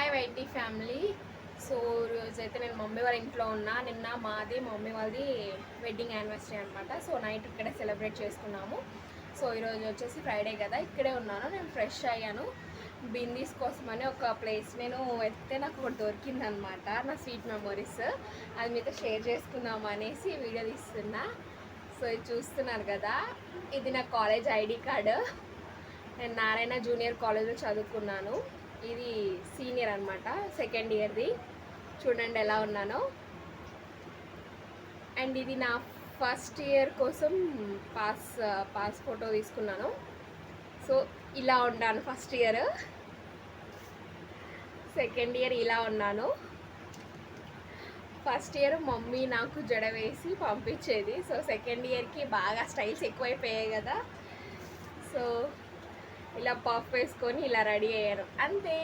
Hi YT family. So రోజైతే నేను mummy వాళ్ళ ఇంట్లో ఉన్నా. నిన్న మాది మమ్మీ వాళ్ళది వెడ్డింగ్ యానివర్సరీ అనమాట. సో నైట్ ఇక్కడే సెలబ్రేట్ చేసుకున్నాము. సో ఈరోజు వచ్చేసి ఫ్రైడే కదా, ఇక్కడే ఉన్నాను. నేను ఫ్రెష్ అయ్యాను. బిందీస్ కోసమని ఒక ప్లేస్ నేను వెళ్తే నాకు ఒకటి దొరికిందనమాట, నా స్వీట్ మెమొరీస్. అది మీతో షేర్ చేసుకుందాం అనేసి వీడియో తీస్తున్నా. సో ఇది చూస్తున్నారు కదా, ఇది నా కాలేజ్ ఐడి కార్డు. నేను నారాయణ జూనియర్ కాలేజ్లో చదువుకున్నాను. ఇది సీనియర్ అనమాట, సెకండ్ ఇయర్ది. చూడండి ఎలా ఉన్నానో. అండ్ ఇది నా ఫస్ట్ ఇయర్ కోసం పాస్ ఫోటో తీసుకున్నాను. సో ఇలా ఉన్నాను ఫస్ట్ ఇయర్. సెకండ్ ఇయర్ ఇలా ఉన్నాను. ఫస్ట్ ఇయర్ మమ్మీ నాకు జడ వేసి పంపించేది. సో సెకండ్ ఇయర్కి బాగా స్టైల్స్ ఎక్కువైపోయాయి కదా, సో ఇలా పఫ్ వేసుకొని ఇలా రెడీ అయ్యాను అంతే.